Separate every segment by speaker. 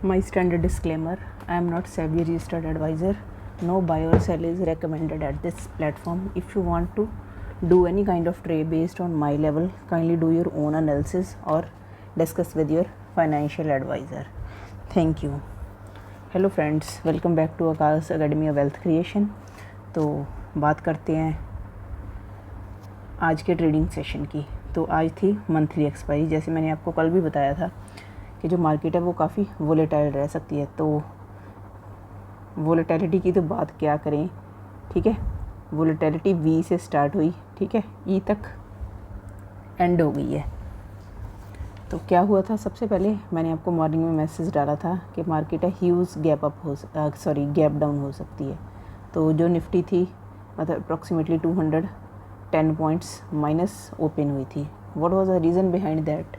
Speaker 1: My standard disclaimer: I am not SEBI registered advisor. No buy or sell is recommended at this platform. If you want to do any kind of trade based on my level, kindly do your own analysis or discuss with your financial advisor. Thank you. Hello friends, welcome back to Aakash academy of wealth creation. तो बात करते हैं आज के trading session की। तो आज थी मंथली एक्सपायरी। जैसे मैंने आपको कल भी बताया था कि जो मार्केट है वो काफ़ी वोलेटाइल रह सकती है। तो वोलेटिलिटी की तो बात क्या करें, ठीक है। वोलेटिलिटी वी से स्टार्ट हुई, ठीक है, ई तक एंड हो गई है। तो क्या हुआ था, सबसे पहले मैंने आपको मॉर्निंग में मैसेज डाला था कि मार्केट है ह्यूज गैप डाउन हो सकती है। तो जो निफ्टी थी मतलब अप्रॉक्सीमेटली 210 पॉइंट्स माइनस ओपन हुई थी। What was the reason behind that,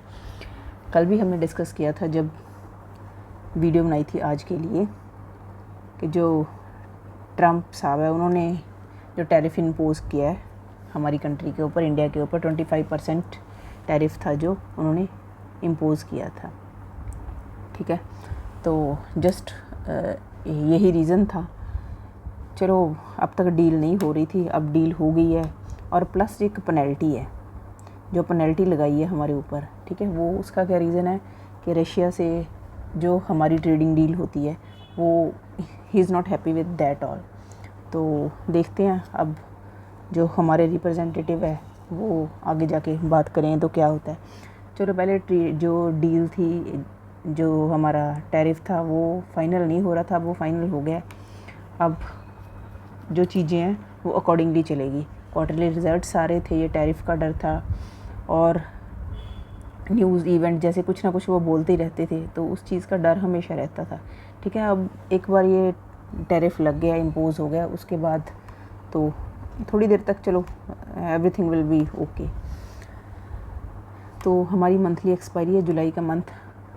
Speaker 1: कल भी हमने डिस्कस किया था जब वीडियो बनाई थी आज के लिए, कि जो ट्रम्प साहब है उन्होंने जो टैरिफ इम्पोज किया है हमारी कंट्री के ऊपर, इंडिया के ऊपर 25% टैरिफ था जो उन्होंने इम्पोज़ किया था, ठीक है। तो जस्ट यही रीज़न था। चलो अब तक डील नहीं हो रही थी, अब डील हो गई है। और प्लस एक पेनल्टी है, जो पेनल्टी लगाई है हमारे ऊपर, ठीक है। वो उसका क्या रीज़न है कि रशिया से जो हमारी ट्रेडिंग डील होती है वो he is not happy with that all. तो देखते हैं अब जो हमारे रिप्रेजेंटेटिव है वो आगे जाके बात करें तो क्या होता है। चलो पहले जो डील थी, जो हमारा टैरिफ था वो फाइनल नहीं हो रहा था, वो फाइनल हो गया। अब जो चीज़ें हैं वो अकॉर्डिंगली चलेगी। क्वार्टरली रिजल्ट्स आ रहे थे, ये टैरिफ का डर था और न्यूज़ इवेंट जैसे कुछ ना कुछ वो बोलते ही रहते थे, तो उस चीज़ का डर हमेशा रहता था, ठीक है। अब एक बार ये टैरिफ लग गया, इम्पोज हो गया, उसके बाद तो थोड़ी देर तक चलो एवरीथिंग विल बी ओके। तो हमारी मंथली एक्सपायरी है, जुलाई का मंथ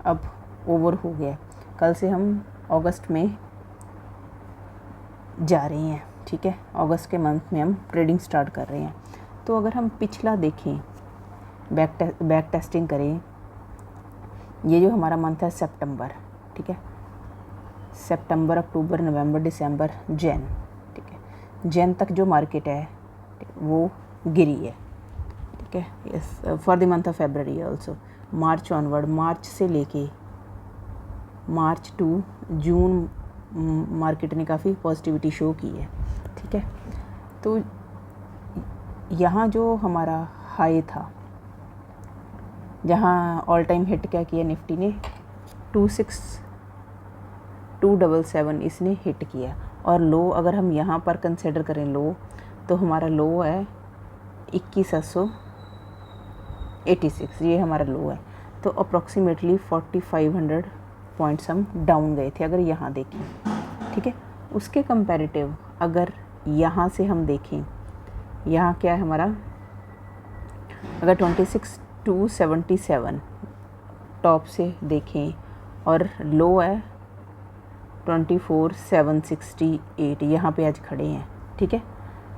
Speaker 1: अब ओवर हो गया। कल से हम अगस्त में जा रहे हैं, ठीक है। अगस्त के मंथ में हम ट्रेडिंग स्टार्ट कर रहे हैं। तो अगर हम पिछला देखें, बैक टेस्टिंग करें, ये जो हमारा मंथ है सितंबर, ठीक है, सितंबर, अक्टूबर, नवंबर, दिसंबर, जैन, ठीक है। जैन तक जो मार्केट है वो गिरी है, ठीक है। Yes, for the month of February also. March onward, March से लेके मार्च टू जून मार्केट ने काफ़ी पॉजिटिविटी शो की है, ठीक है। तो यहाँ जो हमारा हाई था, जहाँ ऑल टाइम हिट क्या किया निफ्टी ने, 26277 इसने हिट किया। और लो अगर हम यहाँ पर कंसिडर करें लो, तो हमारा लो है 2186, ये हमारा लो है। तो अप्रॉक्सीमेटली 4500 पॉइंट्स हम डाउन गए थे अगर यहाँ देखें, ठीक है। उसके कंपैरेटिव अगर यहाँ से हम देखें, यहाँ क्या है हमारा, अगर 26277 टॉप से देखें और लो है 24768, यहाँ पे आज खड़े हैं, ठीक है।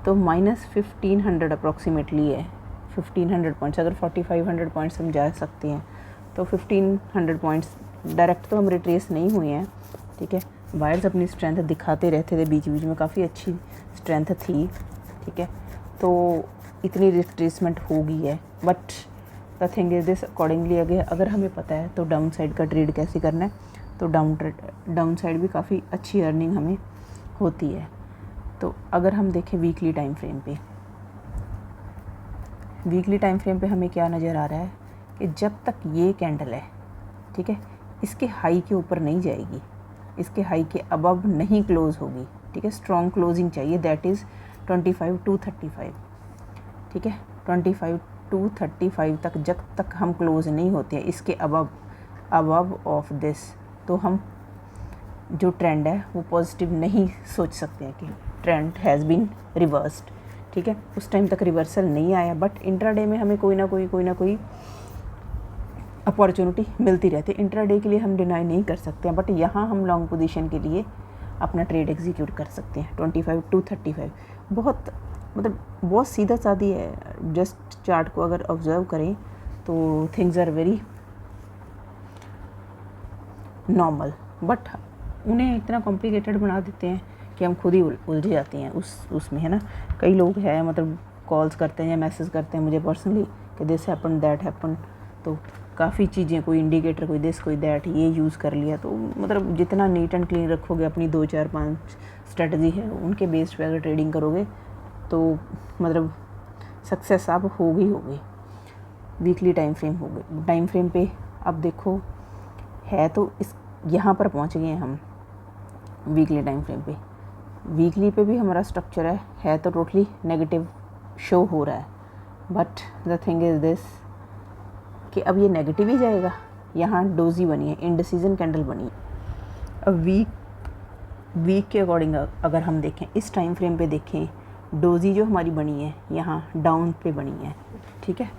Speaker 1: तो माइनस 1500 अप्रॉक्सीमेटली है, 1500 पॉइंट्स। अगर 4500 पॉइंट्स हम जा सकते हैं तो 1500 पॉइंट्स डायरेक्ट तो हम रिट्रेस नहीं हुए हैं, ठीक है। बायर्स अपनी स्ट्रेंथ दिखाते रहते थे, बीच बीच में काफ़ी अच्छी स्ट्रेंथ थी, ठीक है। तो इतनी रिट्रेसमेंट हो गई है, but the thing is this, accordingly अगर हमें पता है तो डाउन साइड का ट्रेड कैसे करना है, तो डाउन साइड भी काफ़ी अच्छी अर्निंग हमें होती है। तो अगर हम देखें वीकली टाइम फ्रेम पे हमें क्या नज़र आ रहा है कि जब तक ये कैंडल है, ठीक है, इसके हाई के ऊपर नहीं जाएगी, इसके हाई के अबव नहीं क्लोज होगी, ठीक है। स्ट्रॉन्ग क्लोजिंग चाहिए, दैट इज़ 25235, ठीक है। 25235 तक जब तक हम क्लोज नहीं होते हैं इसके अबव ऑफ दिस, तो हम जो ट्रेंड है वो पॉजिटिव नहीं सोच सकते हैं कि ट्रेंड हैज़ बीन रिवर्स्ड, ठीक है। उस टाइम तक रिवर्सल नहीं आया, बट इंट्राडे में हमें कोई ना कोई अपॉर्चुनिटी मिलती रहती है। इंट्राडे के लिए हम डिनाई नहीं कर सकते हैं, बट यहाँ हम लॉन्ग पोजीशन के लिए अपना ट्रेड एग्जीक्यूट कर सकते हैं। 25235 बहुत सीधा सादी है। जस्ट चार्ट को अगर ऑब्जर्व करें तो things are very normal, but उन्हें इतना कॉम्प्लिकेटेड बना देते हैं कि हम खुद ही उलझ जाते हैं उसमें, है ना। कई लोग हैं मतलब कॉल्स करते हैं या मैसेज करते हैं मुझे पर्सनली कि दिस हैपन दैट हैपन, तो काफ़ी चीज़ें, कोई इंडिकेटर, कोई दिस कोई दैट, ये यूज़ कर लिया। तो मतलब जितना नीट एंड क्लीन रखोगे, अपनी 2 4 5 स्ट्रेटजी है उनके बेस्ड पे अगर ट्रेडिंग करोगे तो मतलब सक्सेस आप होगी। वीकली टाइम फ्रेम पे अब देखो है तो इस यहाँ पर पहुँच गए हैं हम वीकली टाइम फ्रेम पे। वीकली पे भी हमारा स्ट्रक्चर है तो टोटली नेगेटिव शो हो रहा है, but the thing is this कि अब ये नेगेटिव ही जाएगा। यहाँ डोजी बनी है, इंडिसीजन कैंडल बनी है। अब वीक के अकॉर्डिंग अगर हम देखें, इस टाइम फ्रेम पे देखें, डोजी जो हमारी बनी है यहाँ डाउन पे बनी है, ठीक है।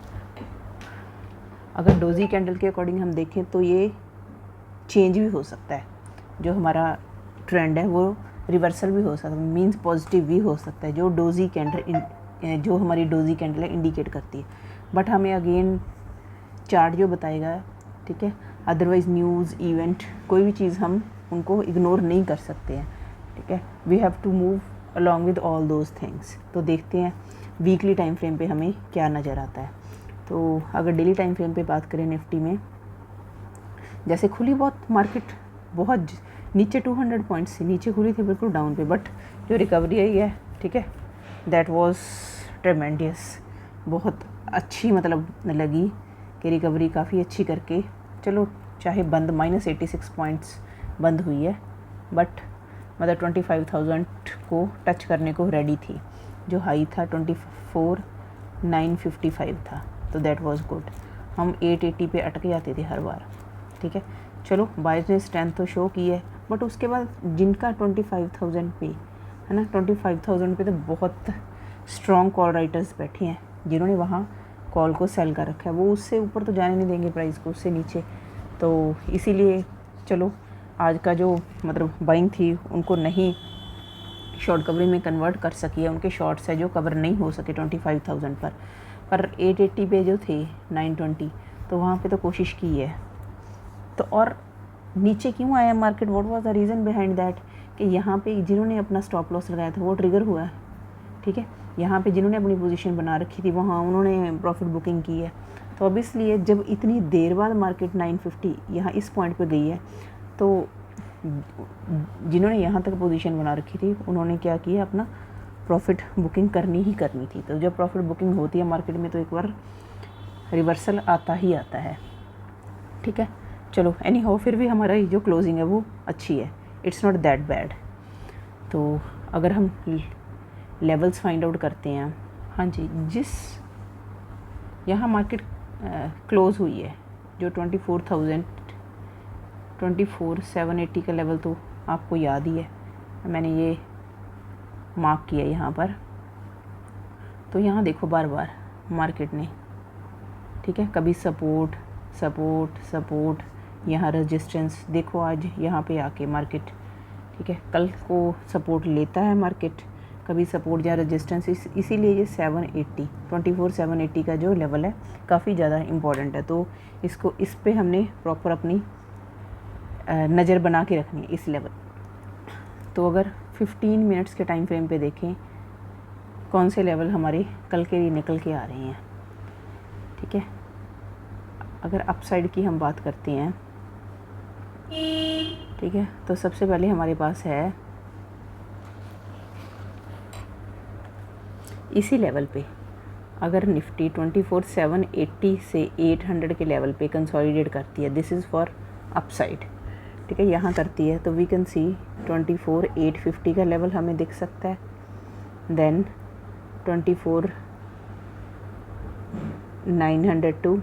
Speaker 1: अगर डोजी कैंडल के अकॉर्डिंग हम देखें तो ये चेंज भी हो सकता है, जो हमारा ट्रेंड है वो रिवर्सल भी हो सकता है, मींस पॉजिटिव भी हो सकता है, जो डोजी कैंडल जो हमारी डोजी कैंडल है इंडिकेट करती है। बट हमें अगेन चार्ट जो बताएगा, ठीक है। अदरवाइज़ न्यूज़ इवेंट कोई भी चीज़ हम उनको इग्नोर नहीं कर सकते हैं, ठीक है। We have to move along with all those things. तो देखते हैं वीकली टाइम फ्रेम पे हमें क्या नज़र आता है। तो अगर डेली टाइम फ्रेम पे बात करें निफ्टी में, जैसे खुली मार्केट बहुत नीचे 200 पॉइंट्स से नीचे खुली थी, बिल्कुल डाउन पे, बट जो रिकवरी आई है, ठीक है, दैट वाज ट्रेमेंडियस। बहुत अच्छी मतलब लगी कि रिकवरी काफ़ी अच्छी करके, चलो चाहे बंद -86 पॉइंट्स बंद हुई है, बट मतलब 25,000 को टच करने को रेडी थी। जो हाई था 24,955 था, तो दैट वाज गुड। हम 880 पे अटक जाते थे हर बार, ठीक है। चलो बायर्स ने स्ट्रेंथ तो शो की है, बट उसके बाद जिनका 25,000 पे है ना, 25,000 पे तो बहुत स्ट्रॉन्ग कॉल राइटर्स बैठे हैं जिन्होंने वहाँ कॉल को सेल कर रखा है। वो उससे ऊपर तो जाने नहीं देंगे प्राइस को, उससे नीचे। तो इसीलिए चलो आज का जो मतलब बाइंग थी उनको नहीं शॉर्ट कवरिंग में कन्वर्ट कर सकी है, उनके शॉर्ट्स है जो कवर नहीं हो सके 25,000 पर 880 पे जो थे 920, तो वहाँ पे तो कोशिश की है। तो और नीचे क्यों आया market, what was the reason behind that, कि यहाँ पे जिन्होंने अपना स्टॉप लॉस लगाया था वो ट्रिगर हुआ है, ठीक है। यहाँ पे जिन्होंने अपनी पोजीशन बना रखी थी वहाँ उन्होंने प्रॉफिट बुकिंग की है। तो अब इसलिए जब इतनी देर बाद मार्केट 950 यहाँ इस पॉइंट पे गई है, तो जिन्होंने यहाँ तक पोजीशन बना रखी थी उन्होंने क्या किया, अपना प्रॉफिट बुकिंग करनी ही करनी थी। तो जब प्रॉफिट बुकिंग होती है मार्केट में तो एक बार रिवर्सल आता ही आता है, ठीक है। चलो एनी हाउ फिर भी हमारा जो क्लोजिंग है वो अच्छी है, इट्स नॉट दैट बैड। तो अगर हम लेवल्स फाइंड आउट करते हैं, हाँ जी, जिस यहाँ मार्केट क्लोज़ हुई है जो 24,780 का लेवल तो आपको याद ही है, मैंने ये मार्क किया यहाँ पर। तो यहाँ देखो बार बार मार्केट ने, ठीक है, कभी सपोर्ट सपोर्ट सपोर्ट, यहाँ रेजिस्टेंस, देखो आज यहाँ पे आके मार्केट, ठीक है, कल को सपोर्ट लेता है मार्केट, कभी सपोर्ट या रेजिस्टेंस। इसीलिए ये 24,780 का जो लेवल है काफ़ी ज़्यादा इम्पॉर्टेंट है। तो इसको इस पे हमने प्रॉपर अपनी नज़र बना के रखनी है इस लेवल। तो अगर 15 मिनट्स के टाइम फ्रेम पे देखें कौन से लेवल हमारे कल के लिए निकल के आ रहे हैं, ठीक है। अगर अपसाइड की हम बात करते हैं, ठीक है, तो सबसे पहले हमारे पास है इसी लेवल पे, अगर निफ्टी 24,780 से 800 के लेवल पे कंसोलिडेट करती है, दिस इज़ फॉर अपसाइड, ठीक है, यहाँ करती है तो वी कैन सी 24,850 का लेवल हमें दिख सकता है। देन 24,900 टू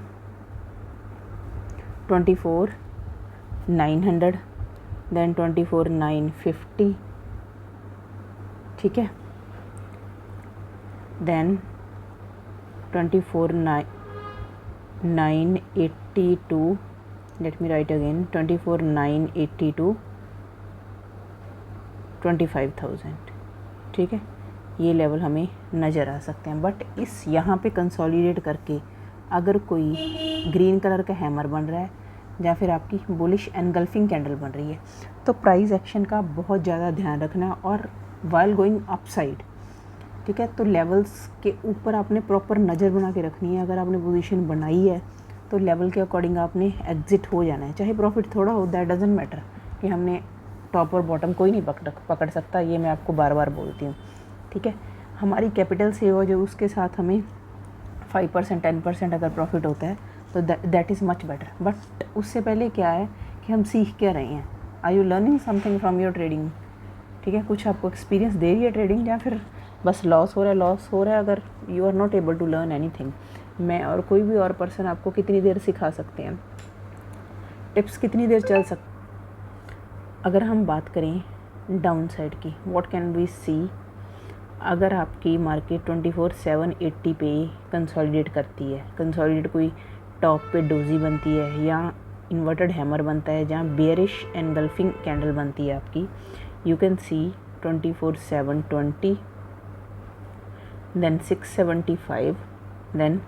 Speaker 1: 24,900, देन 24,950, ठीक है, then 24,982, let me write again, 24,982 25,000, ठीक है, ये लेवल हमें नज़र आ सकते हैं। बट इस यहाँ पे कंसोलिडेट करके अगर कोई ग्रीन कलर का हैमर बन रहा है या फिर आपकी बुलिश एनगल्फिंग कैंडल बन रही है। तो प्राइस एक्शन का बहुत ज़्यादा ध्यान रखना और वाइल गोइंग अपसाइड, ठीक है। तो लेवल्स के ऊपर आपने प्रॉपर नज़र बना के रखनी है। अगर आपने पोजीशन बनाई है तो लेवल के अकॉर्डिंग आपने एग्जिट हो जाना है, चाहे प्रॉफिट थोड़ा हो, दैट डजंट मैटर कि हमने टॉप और बॉटम कोई नहीं पकड़ सकता, ये मैं आपको बार बार बोलती हूँ, ठीक है। हमारी कैपिटल सेव हो जो उसके साथ हमें 5% 10% अगर प्रॉफिट होता है तो that is much better. But उससे पहले क्या है कि हम सीख क्या रहे हैं, are you learning something from your trading, ठीक है। कुछ आपको एक्सपीरियंस दे रही है ट्रेडिंग या फिर बस लॉस हो रहा है। अगर you are not able to learn anything, मैं और कोई भी और पर्सन आपको कितनी देर सिखा सकते हैं, टिप्स कितनी देर चल सकते। अगर हम बात करें डाउन साइड की, व्हाट कैन वी सी, अगर आपकी मार्केट 24/7 80 पे कंसोलिडेट करती है, कंसोलिडेट कोई टॉप पे डोजी बनती है या इन्वर्टेड हैमर बनता है जहाँ बेयरिश एनगल्फिंग कैंडल बनती है आपकी, you can see 24/7 20, then 675, then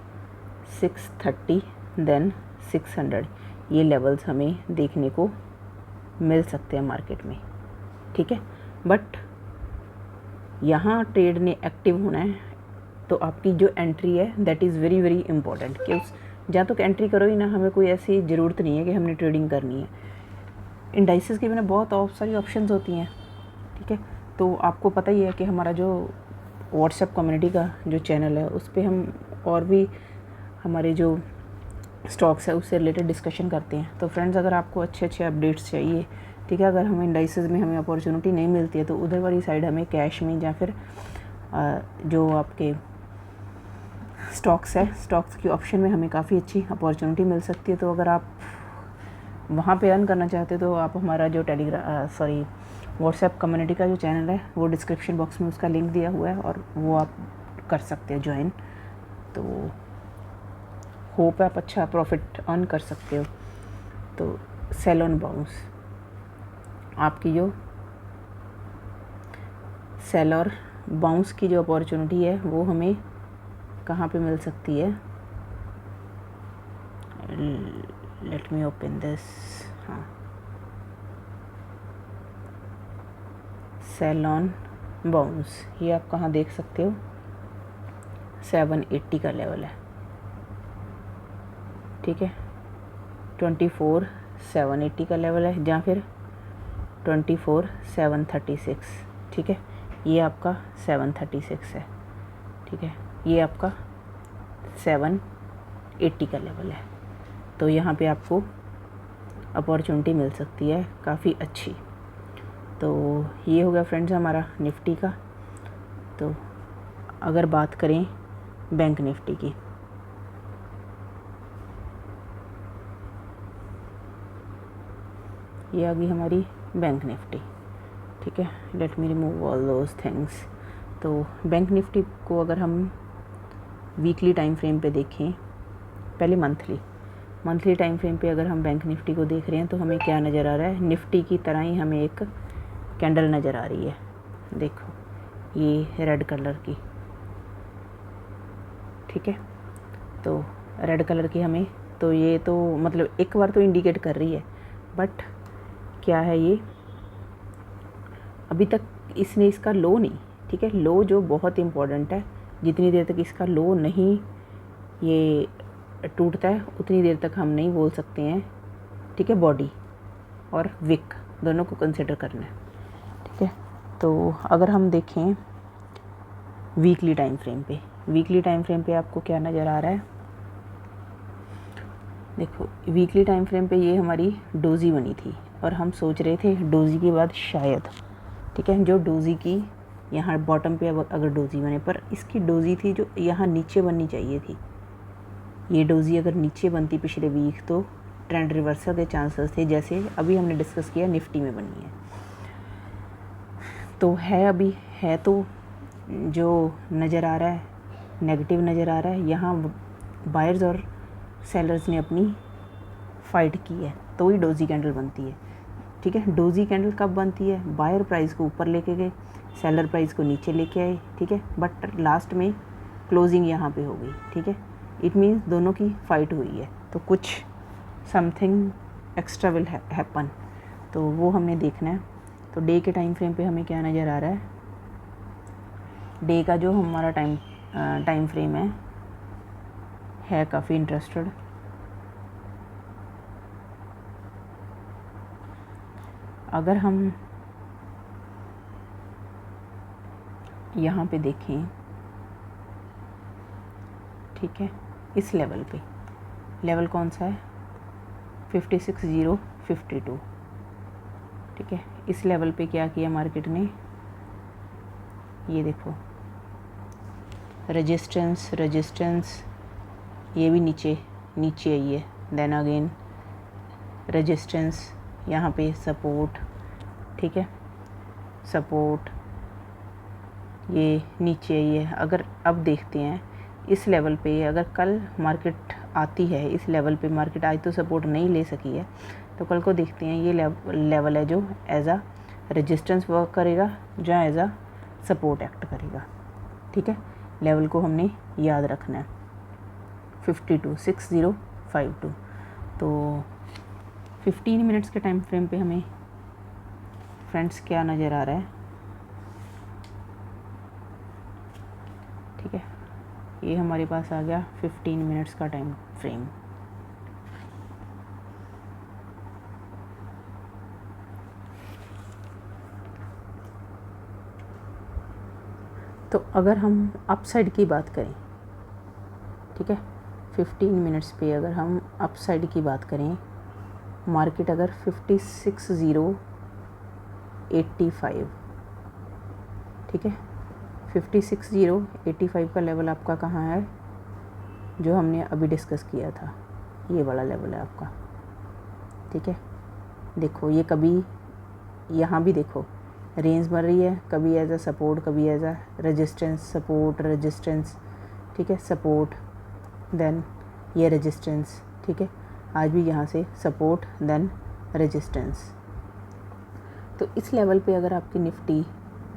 Speaker 1: 630, then 600, ये लेवल्स हमें देखने को मिल सकते हैं मार्केट में, ठीक है। बट यहाँ ट्रेड ने एक्टिव होना है तो आपकी जो एंट्री है that is very very important, कि उस जहाँ तक एंट्री करो ही ना, हमें कोई ऐसी ज़रूरत नहीं है कि हमने ट्रेडिंग करनी है। इंडाइसेस के बिना बहुत सारी ऑप्शंस होती हैं, ठीक है। तो आपको पता ही है कि हमारा जो व्हाट्सएप कम्युनिटी का जो चैनल है उस पे हम और भी हमारे जो स्टॉक्स है उससे रिलेटेड डिस्कशन करते हैं। तो फ्रेंड्स, अगर आपको अच्छे अपडेट्स चाहिए, ठीक है, अगर हमें इंडाइसेस में हमें अपॉर्चुनिटी नहीं मिलती है तो उधर वाली साइड हमें कैश में या फिर जो आपके स्टॉक्स की ऑप्शन में हमें काफ़ी अच्छी अपॉर्चुनिटी मिल सकती है। तो अगर आप वहाँ पे अर्न करना चाहते हो तो आप हमारा जो व्हाट्सएप कम्युनिटी का जो चैनल है वो डिस्क्रिप्शन बॉक्स में उसका लिंक दिया हुआ है और वो आप कर सकते हैं ज्वाइन। तो होप आप अच्छा प्रॉफिट अर्न कर सकते हो। तो सेल ऑन बाउंस, आपकी जो सेल और बाउंस की जो अपॉर्चुनिटी है वो हमें कहाँ पे मिल सकती है, लेट मी ओपन दिस, हाँ, सेल ऑन बाउंस, ये आप कहाँ देख सकते हो, 780 का लेवल है, ठीक है। 24/780 का लेवल है, जहाँ फिर 24/736, ठीक है। ये आपका 736 है, ठीक है। ये आपका 780 का लेवल है। तो यहाँ पे आपको अपॉर्चुनिटी मिल सकती है काफ़ी अच्छी। तो ये हो गया फ्रेंड्स हमारा निफ्टी का। तो अगर बात करें बैंक निफ्टी की, ये आ गई हमारी बैंक निफ्टी, ठीक है। Let me remove all those things. तो बैंक निफ्टी को अगर हम वीकली टाइम फ्रेम पे देखें, पहले मंथली टाइम फ्रेम पे अगर हम बैंक निफ्टी को देख रहे हैं तो हमें क्या नज़र आ रहा है, निफ्टी की तरह ही हमें एक कैंडल नज़र आ रही है, देखो ये रेड कलर की, ठीक है। तो रेड कलर की हमें, तो ये तो मतलब एक बार तो इंडिकेट कर रही है, बट क्या है ये, अभी तक इसने इसका लो नहीं, ठीक है, लो जो बहुत इम्पोर्टेंट है, जितनी देर तक इसका लो नहीं ये टूटता है उतनी देर तक हम नहीं बोल सकते हैं, ठीक है। बॉडी और विक दोनों को कंसिडर करना है, ठीक है। तो अगर हम देखें वीकली टाइम फ्रेम पे आपको क्या नज़र आ रहा है, देखो वीकली टाइम फ्रेम पे ये हमारी डोजी बनी थी और हम सोच रहे थे डोजी के बाद शायद, ठीक है, जो डोजी की यहाँ बॉटम पे अगर डोजी बने, पर इसकी डोजी थी जो यहाँ नीचे बननी चाहिए थी, ये डोजी अगर नीचे बनती पिछले वीक तो ट्रेंड रिवर्सल के चांसेस थे, जैसे अभी हमने डिस्कस किया निफ्टी में बनी है। तो है अभी है तो जो नज़र आ रहा है नेगेटिव नज़र आ रहा है, यहाँ बायर्स और सेलर्स ने अपनी फ़ाइट की है तो ही डोजी कैंडल बनती है, ठीक है। डोजी कैंडल कब बनती है, बायर प्राइस को ऊपर लेके गए, सेलर प्राइस को नीचे लेके आए, ठीक है, बट लास्ट में क्लोजिंग यहाँ पे हो गई, ठीक है। इट मीन्स दोनों की फ़ाइट हुई है, तो कुछ समथिंग एक्स्ट्रा विल हैपन, तो वो हमने देखना है। तो डे के टाइम फ्रेम पे हमें क्या नज़र आ रहा है, डे का जो हमारा टाइम फ्रेम है काफ़ी इंटरेस्टेड। अगर हम यहाँ पे देखें, ठीक है, इस लेवल पे, लेवल कौन सा है 56,052, ठीक है। इस लेवल पे क्या किया मार्केट ने, ये देखो रेजिस्टेंस, ये भी नीचे आई है, देन अगेन रेजिस्टेंस, यहाँ पे सपोर्ट, ठीक है, सपोर्ट, ये नीचे आई है। अगर अब देखते हैं इस लेवल पे, अगर कल मार्केट आती है इस लेवल पे, मार्केट आज तो सपोर्ट नहीं ले सकी है, तो कल को देखते हैं ये लेवल है जो एज आ रेजिस्टेंस वर्क करेगा, या एज आ सपोर्ट एक्ट करेगा, ठीक है। लेवल को हमने याद रखना है 526052। तो 15 मिनट्स के टाइम फ्रेम पे हमें फ्रेंड्स क्या नज़र आ रहा है, ठीक है, ये हमारे पास आ गया 15 मिनट्स का टाइम फ्रेम। तो अगर हम अपसाइड की बात करें, ठीक है, 15 मिनट्स पे अगर हम अपसाइड की बात करें, मार्केट अगर 56,085, ठीक है, 56,085 का लेवल आपका कहाँ है, जो हमने अभी डिस्कस किया था, ये वाला लेवल है आपका, ठीक है। देखो ये कभी यहाँ भी देखो रेंज बन रही है, कभी एज अ सपोर्ट, कभी as a resistance, support resistance, ठीक है, सपोर्ट देन ये रेजिस्टेंस, ठीक है। आज भी यहाँ से सपोर्ट देन रेजिस्टेंस। तो इस लेवल पे अगर आपकी निफ्टी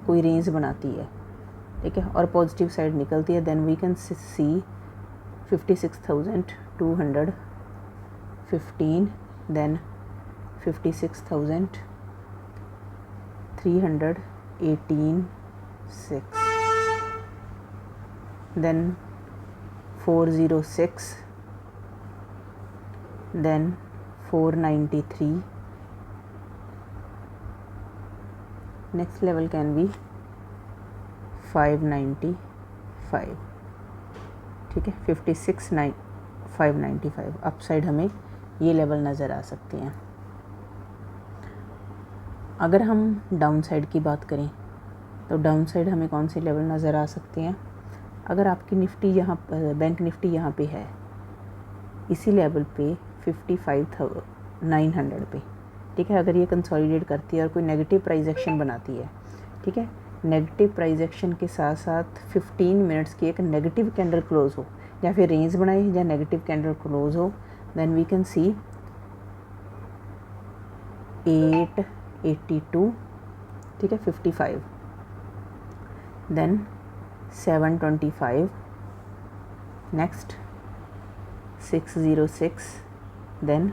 Speaker 1: कोई रेंज बनाती है, ठीक है, और पॉजिटिव साइड निकलती है, then we can see 56,215, then 56,318.6, then 406, then 493, next level can be 595, ठीक है, 56,595 अपसाइड हमें ये लेवल नज़र आ सकते हैं। अगर हम डाउन साइड की बात करें, तो डाउन साइड हमें कौन से लेवल नज़र आ सकते हैं, अगर आपकी निफ्टी यहाँ बैंक निफ्टी यहाँ पे है इसी लेवल पे 55,900 पे, ठीक है, अगर ये कंसोलिडेट करती है और कोई नेगेटिव प्राइस एक्शन बनाती है, ठीक है, नेगेटिव प्राइस एक्शन के साथ साथ 15 मिनट्स की एक नेगेटिव कैंडल क्लोज हो, या फिर रेंज बनाए या नेगेटिव कैंडल क्लोज हो, देन वी कैन सी 882, ठीक है, 55, देन 725, नेक्स्ट 606, देन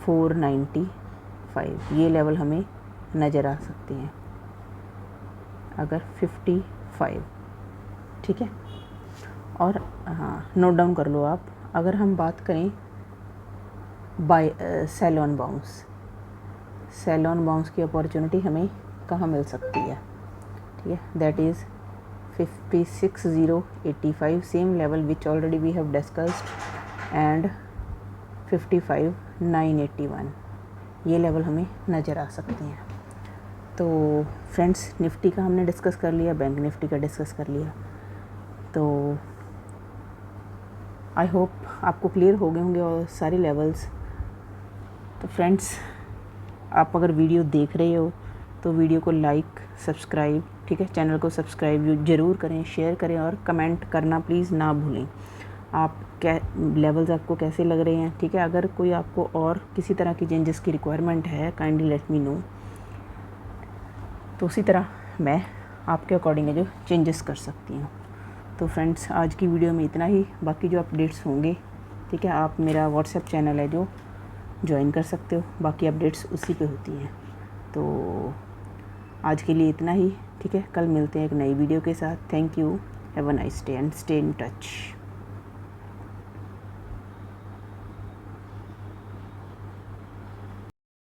Speaker 1: 495, ये लेवल हमें नज़र आ सकते हैं अगर 55, ठीक है। और हाँ, नोट डाउन कर लो आप। अगर हम बात करें buy sell on bounce, sell on bounce की अपॉर्चुनिटी हमें कहाँ मिल सकती है, ठीक है, that is 56,085, same level which already we have discussed, and 55,981, ये लेवल हमें नज़र आ सकते हैं। तो फ्रेंड्स, निफ्टी का हमने डिस्कस कर लिया, बैंक निफ्टी का डिस्कस कर लिया, तो आई होप आपको क्लियर हो गए होंगे और सारे लेवल्स। तो फ्रेंड्स, आप अगर वीडियो देख रहे हो तो वीडियो को लाइक, सब्सक्राइब, ठीक है, चैनल को सब्सक्राइब ज़रूर करें, शेयर करें और कमेंट करना प्लीज़ ना भूलें। आप क्या लेवल्स आपको कैसे लग रहे हैं, ठीक है। अगर कोई आपको और किसी तरह की चेंजेस की रिक्वायरमेंट है, काइंडली लेट मी नो, तो उसी तरह मैं आपके अकॉर्डिंग जो चेंजेस कर सकती हूँ। तो फ्रेंड्स, आज की वीडियो में इतना ही। बाकी जो अपडेट्स होंगे, ठीक है, आप मेरा व्हाट्सएप चैनल है जो ज्वाइन कर सकते हो, बाकी अपडेट्स उसी पे होती हैं। तो आज के लिए इतना ही, ठीक है। कल मिलते हैं एक नई वीडियो के साथ। Thank you, have a nice day and stay in touch.